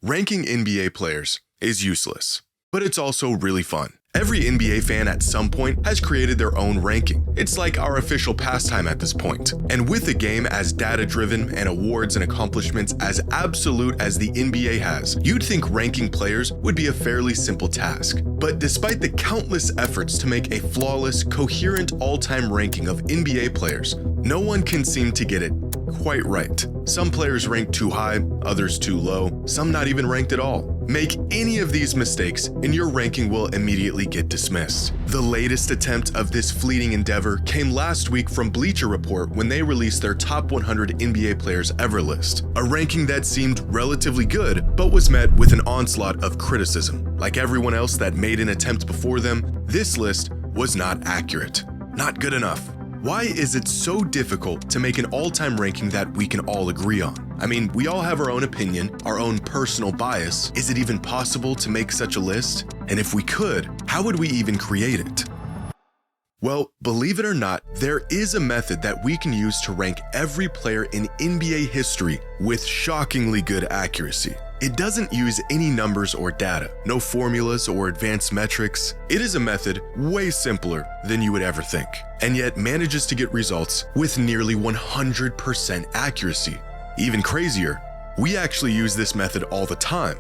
Ranking NBA players is useless, but it's also really fun. Every NBA fan at some point has created their own ranking. It's like our official pastime at this point. And with the game as data-driven and awards and accomplishments as absolute as the NBA has, you'd think ranking players would be a fairly simple task. But despite the countless efforts to make a flawless, coherent all-time ranking of NBA players, no one can seem to get it quite right. Some players ranked too high, others too low, some not even ranked at all. Make any of these mistakes and your ranking will immediately get dismissed. The latest attempt of this fleeting endeavor came last week from Bleacher Report when they released their top 100 NBA players ever list, a ranking that seemed relatively good but was met with an onslaught of criticism. Like everyone else that made an attempt before them, this list was not accurate. Not good enough. Why is it so difficult to make an all-time ranking that we can all agree on? I mean, we all have our own opinion, our own personal bias. Is it even possible to make such a list? And if we could, how would we even create it? Well, believe it or not, there is a method that we can use to rank every player in NBA history with shockingly good accuracy. It doesn't use any numbers or data, no formulas or advanced metrics. It is a method way simpler than you would ever think, and yet manages to get results with nearly 100% accuracy. Even crazier, we actually use this method all the time.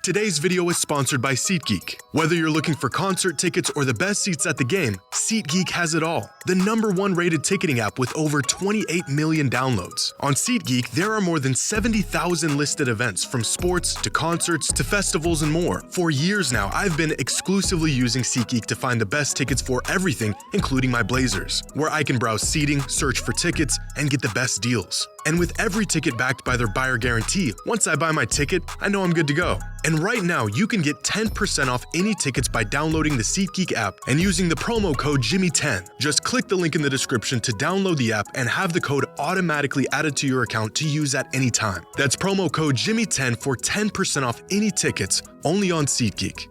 Today's video is sponsored by SeatGeek. Whether you're looking for concert tickets or the best seats at the game, SeatGeek has it all. The #1 rated ticketing app with over 28 million downloads. On SeatGeek, there are more than 70,000 listed events from sports to concerts to festivals and more. For years now, I've been exclusively using SeatGeek to find the best tickets for everything, including my Blazers, where I can browse seating, search for tickets, and get the best deals. And with every ticket backed by their buyer guarantee, once I buy my ticket, I know I'm good to go. And right now, you can get 10% off any tickets by downloading the SeatGeek app and using the promo code Jimmy10. Just click the link in the description to download the app and have the code automatically added to your account to use at any time. That's promo code Jimmy10 for 10% off any tickets, only on SeatGeek.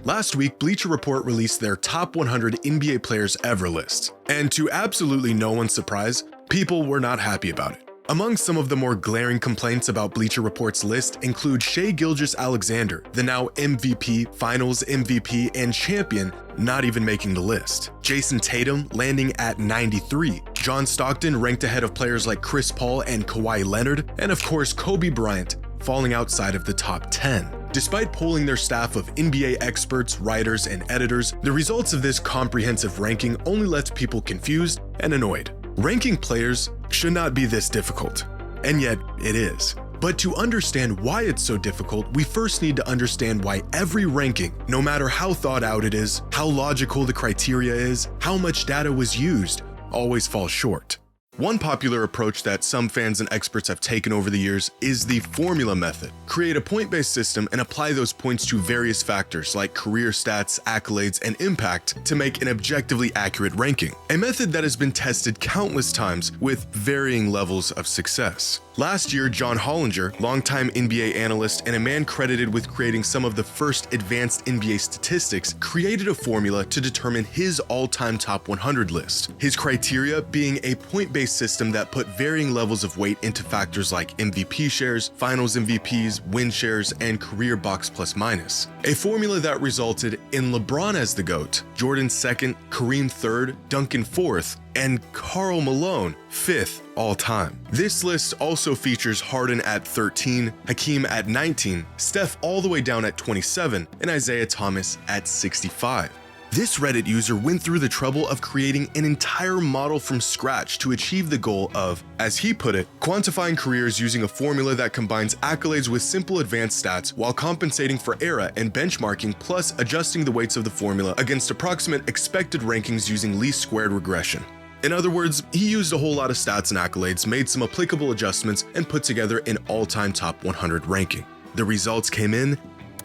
Last week, Bleacher Report released their top 100 NBA players ever list. And to absolutely no one's surprise, people were not happy about it. Among some of the more glaring complaints about Bleacher Report's list include Shai Gilgeous-Alexander, the now MVP, Finals MVP, and champion, not even making the list. Jason Tatum landing at 93. John Stockton ranked ahead of players like Chris Paul and Kawhi Leonard, and of course Kobe Bryant falling outside of the top 10. Despite polling their staff of NBA experts, writers, and editors, the results of this comprehensive ranking only left people confused and annoyed. Ranking players should not be this difficult, and yet it is. But to understand why it's so difficult, we first need to understand why every ranking, no matter how thought out it is, how logical the criteria is, how much data was used, always falls short. One popular approach that some fans and experts have taken over the years is the formula method. Create a point-based system and apply those points to various factors like career stats, accolades, and impact to make an objectively accurate ranking. A method that has been tested countless times with varying levels of success. Last year, John Hollinger, longtime NBA analyst and a man credited with creating some of the first advanced NBA statistics, created a formula to determine his all-time top 100 list. His criteria being a point-based system that put varying levels of weight into factors like MVP shares, finals MVPs, win shares, and career box plus minus. A formula that resulted in LeBron as the GOAT, Jordan 2nd, Kareem 3rd, Duncan 4th, and Karl Malone 5th all time. This list also features Harden at 13, Hakeem at 19, Steph all the way down at 27, and Isaiah Thomas at 65. This Reddit user went through the trouble of creating an entire model from scratch to achieve the goal of, as he put it, quantifying careers using a formula that combines accolades with simple advanced stats while compensating for era and benchmarking, plus adjusting the weights of the formula against approximate expected rankings using least squared regression. In other words, he used a whole lot of stats and accolades, made some applicable adjustments, and put together an all-time top 100 ranking. The results came in,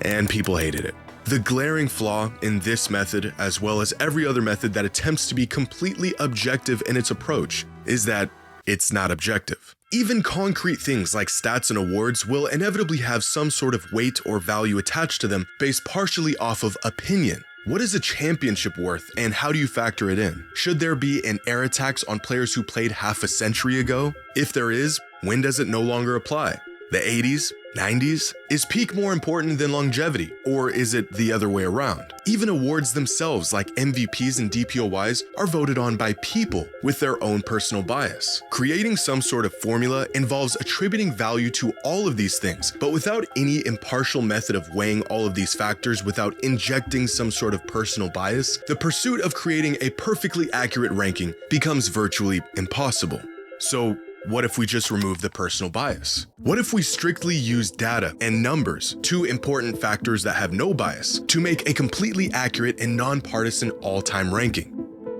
and people hated it. The glaring flaw in this method, as well as every other method that attempts to be completely objective in its approach, is that it's not objective. Even concrete things like stats and awards will inevitably have some sort of weight or value attached to them based partially off of opinion. What is a championship worth, and how do you factor it in? Should there be an era tax on players who played half a century ago? If there is, when does it no longer apply? The 80s? 90s? Is peak more important than longevity, or is it the other way around? Even awards themselves like MVPs and DPOYs are voted on by people with their own personal bias. Creating some sort of formula involves attributing value to all of these things, but without any impartial method of weighing all of these factors without injecting some sort of personal bias, the pursuit of creating a perfectly accurate ranking becomes virtually impossible. So, what if we just remove the personal bias? What if we strictly use data and numbers, two important factors that have no bias, to make a completely accurate and nonpartisan all-time ranking?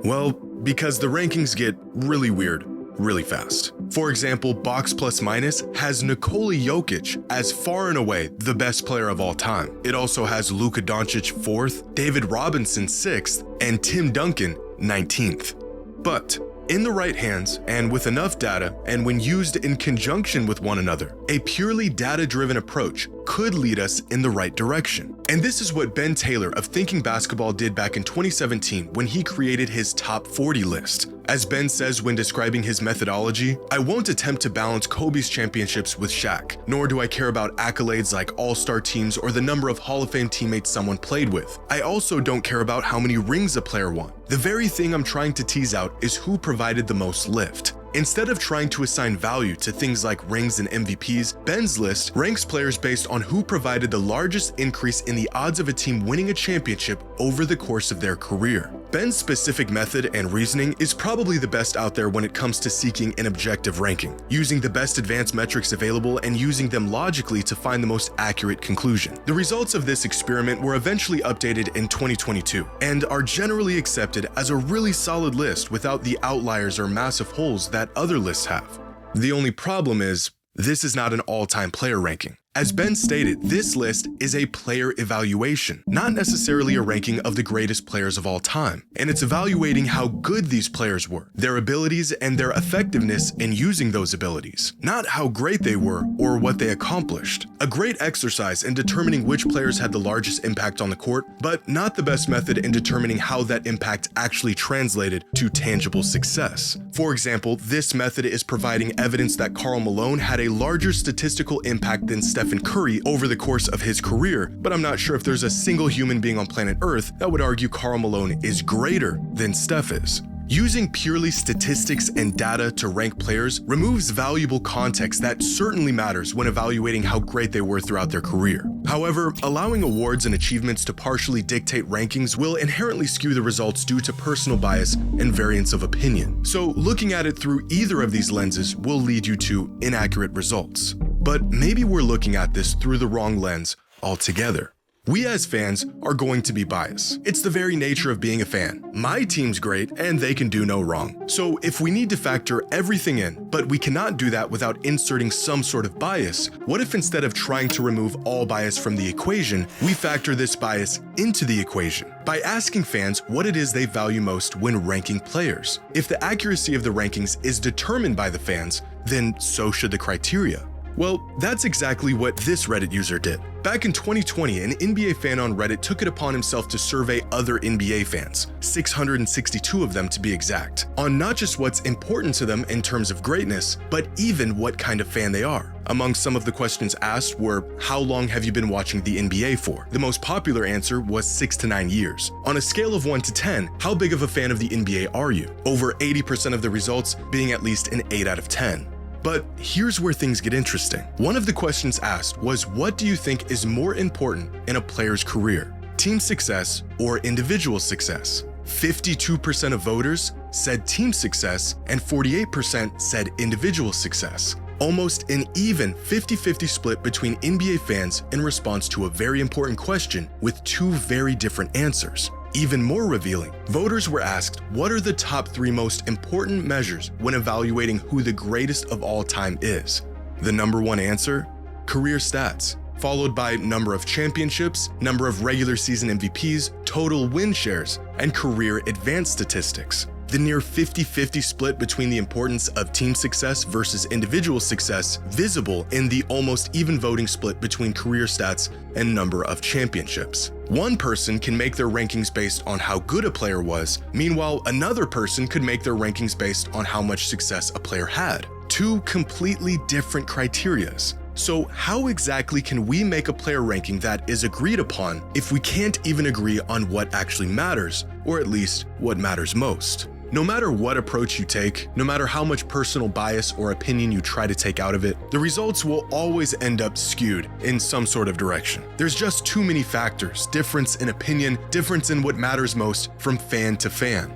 Well, because the rankings get really weird really fast. For example, Box Plus Minus has Nikola Jokic as far and away the best player of all time. It also has Luka Doncic 4th, David Robinson 6th, and Tim Duncan 19th. But in the right hands, and with enough data, and when used in conjunction with one another, a purely data-driven approach could lead us in the right direction. And this is what Ben Taylor of Thinking Basketball did back in 2017 when he created his top 40 list. As Ben says when describing his methodology, "I won't attempt to balance Kobe's championships with Shaq, nor do I care about accolades like all-star teams or the number of Hall of Fame teammates someone played with. I also don't care about how many rings a player won. The very thing I'm trying to tease out is who provided the most lift." Instead of trying to assign value to things like rings and MVPs, Ben's list ranks players based on who provided the largest increase in the odds of a team winning a championship over the course of their career. Ben's specific method and reasoning is probably the best out there when it comes to seeking an objective ranking, using the best advanced metrics available and using them logically to find the most accurate conclusion. The results of this experiment were eventually updated in 2022 and are generally accepted as a really solid list without the outliers or massive holes that other lists have. The only problem is, this is not an all-time player ranking. As Ben stated, this list is a player evaluation, not necessarily a ranking of the greatest players of all time. And it's evaluating how good these players were, their abilities and their effectiveness in using those abilities, not how great they were or what they accomplished. A great exercise in determining which players had the largest impact on the court, but not the best method in determining how that impact actually translated to tangible success. For example, this method is providing evidence that Karl Malone had a larger statistical impact than Stephen Curry over the course of his career, but I'm not sure if there's a single human being on planet Earth that would argue Karl Malone is greater than Steph is. Using purely statistics and data to rank players removes valuable context that certainly matters when evaluating how great they were throughout their career. However, allowing awards and achievements to partially dictate rankings will inherently skew the results due to personal bias and variance of opinion. So looking at it through either of these lenses will lead you to inaccurate results. But maybe we're looking at this through the wrong lens altogether. We as fans are going to be biased. It's the very nature of being a fan. My team's great and they can do no wrong. So if we need to factor everything in, but we cannot do that without inserting some sort of bias, what if instead of trying to remove all bias from the equation, we factor this bias into the equation by asking fans what it is they value most when ranking players? If the accuracy of the rankings is determined by the fans, then so should the criteria. Well, that's exactly what this Reddit user did. Back in 2020, an NBA fan on Reddit took it upon himself to survey other NBA fans, 662 of them to be exact, on not just what's important to them in terms of greatness, but even what kind of fan they are. Among some of the questions asked were, how long have you been watching the NBA for? The most popular answer was 6 to 9 years. On a scale of 1 to 10, how big of a fan of the NBA are you? Over 80% of the results being at least an 8 out of 10. But here's where things get interesting. One of the questions asked was, what do you think is more important in a player's career? Team success or individual success? 52% of voters said team success and 48% said individual success. Almost an even 50-50 split between NBA fans in response to a very important question with two very different answers. Even more revealing, voters were asked what are the top 3 most important measures when evaluating who the greatest of all time is. The number 1 answer? Career stats, followed by number of championships, number of regular season MVPs, total win shares, and career advanced statistics. the near 50-50 split between the importance of team success versus individual success visible in the almost even voting split between career stats and number of championships. One person can make their rankings based on how good a player was, meanwhile another person could make their rankings based on how much success a player had. Two completely different criterias. So how exactly can we make a player ranking that is agreed upon if we can't even agree on what actually matters, or at least what matters most? No matter what approach you take, no matter how much personal bias or opinion you try to take out of it, the results will always end up skewed in some sort of direction. There's just too many factors, difference in opinion, difference in what matters most from fan to fan.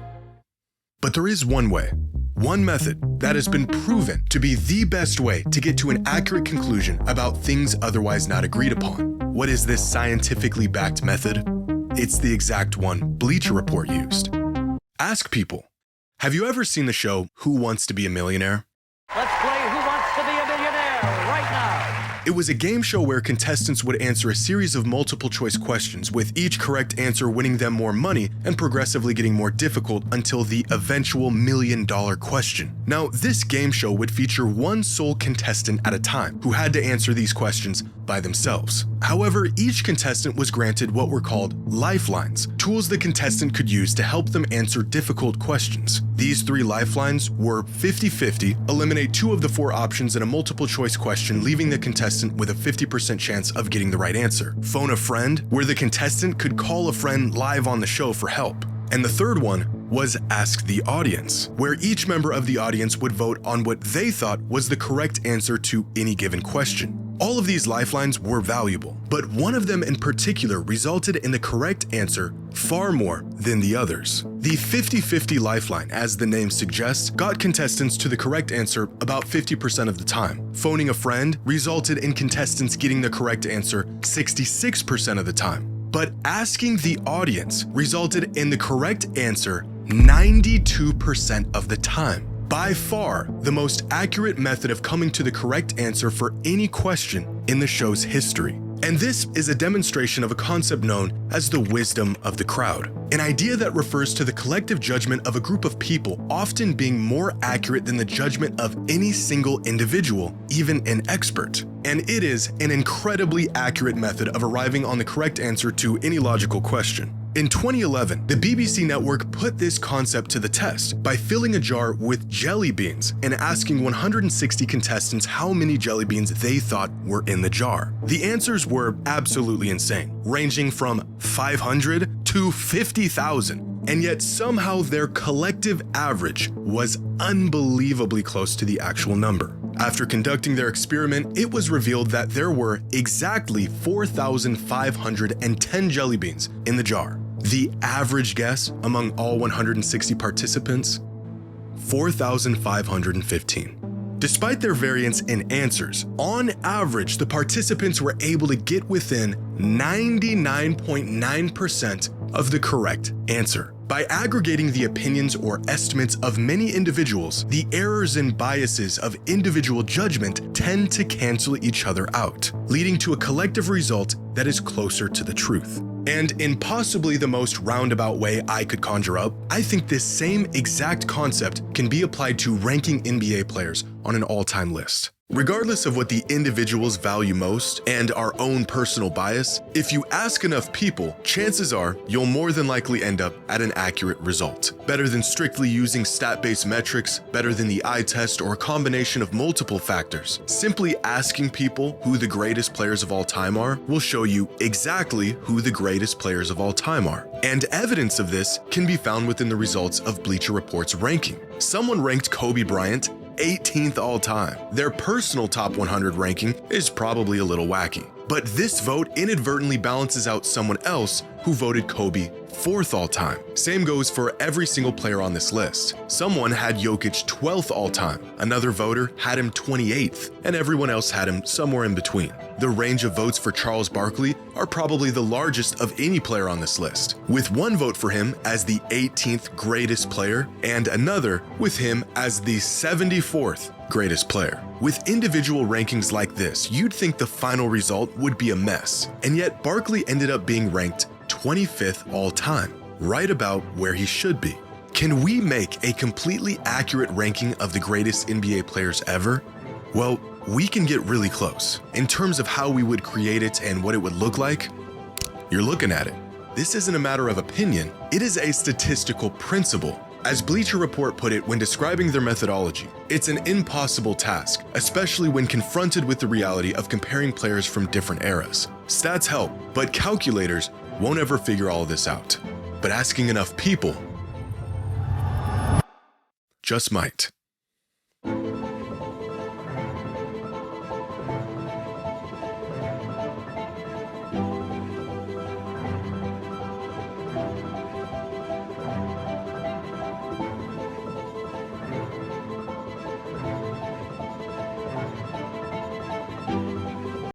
But there is one way, one method that has been proven to be the best way to get to an accurate conclusion about things otherwise not agreed upon. What is this scientifically backed method? It's the exact one Bleacher Report used. Ask people, have you ever seen the show Who Wants to Be a Millionaire? Let's play Who Wants to Be a Millionaire right now. It was a game show where contestants would answer a series of multiple choice questions, with each correct answer winning them more money and progressively getting more difficult until the eventual $1 million question. Now, this game show would feature one sole contestant at a time who had to answer these questions by themselves. However, each contestant was granted what were called lifelines, tools the contestant could use to help them answer difficult questions. These 3 lifelines were 50-50, eliminate 2 of the 4 options in a multiple choice question, leaving the contestant with a 50% chance of getting the right answer. Phone a friend, where the contestant could call a friend live on the show for help. And the third one was Ask the Audience, where each member of the audience would vote on what they thought was the correct answer to any given question. All of these lifelines were valuable, but one of them in particular resulted in the correct answer far more than the others. The 50-50 lifeline, as the name suggests, got contestants to the correct answer about 50% of the time. Phoning a friend resulted in contestants getting the correct answer 66% of the time. But asking the audience resulted in the correct answer 92% of the time. By far, the most accurate method of coming to the correct answer for any question in the show's history. And this is a demonstration of a concept known as the wisdom of the crowd, an idea that refers to the collective judgment of a group of people often being more accurate than the judgment of any single individual, even an expert. And it is an incredibly accurate method of arriving on the correct answer to any logical question. In 2011, the BBC network put this concept to the test by filling a jar with jelly beans and asking 160 contestants how many jelly beans they thought were in the jar. The answers were absolutely insane, ranging from 500 to 50,000, and yet somehow their collective average was unbelievably close to the actual number. After conducting their experiment, it was revealed that there were exactly 4,510 jelly beans in the jar. The average guess among all 160 participants? 4,515. Despite their variance in answers, on average, the participants were able to get within 99.9% of the correct answer. By aggregating the opinions or estimates of many individuals, the errors and biases of individual judgment tend to cancel each other out, leading to a collective result that is closer to the truth. And in possibly the most roundabout way I could conjure up, I think this same exact concept can be applied to ranking NBA players on an all-time list. Regardless of what the individuals value most and our own personal bias, if you ask enough people, chances are you'll more than likely end up at an accurate result. Better than strictly using stat-based metrics, better than the eye test or a combination of multiple factors. Simply asking people who the greatest players of all time are will show you exactly who the greatest players of all time are. And evidence of this can be found within the results of Bleacher Report's ranking. Someone ranked Kobe Bryant 18th all time. Their personal top 100 ranking is probably a little wacky, but this vote inadvertently balances out someone else who voted Kobe 4th all time. Same goes for every single player on this list. Someone had Jokic 12th all time, another voter had him 28th, and everyone else had him somewhere in between. The range of votes for Charles Barkley are probably the largest of any player on this list, with one vote for him as the 18th greatest player and another with him as the 74th greatest player. With individual rankings like this, you'd think the final result would be a mess, and yet Barkley ended up being ranked 25th all time, right about where he should be. Can we make a completely accurate ranking of the greatest NBA players ever? Well, we can get really close. In terms of how we would create it and what it would look like, you're looking at it. This isn't a matter of opinion, it is a statistical principle. As Bleacher Report put it when describing their methodology, it's an impossible task, especially when confronted with the reality of comparing players from different eras. Stats help, but calculators won't ever figure all of this out. But asking enough people just might.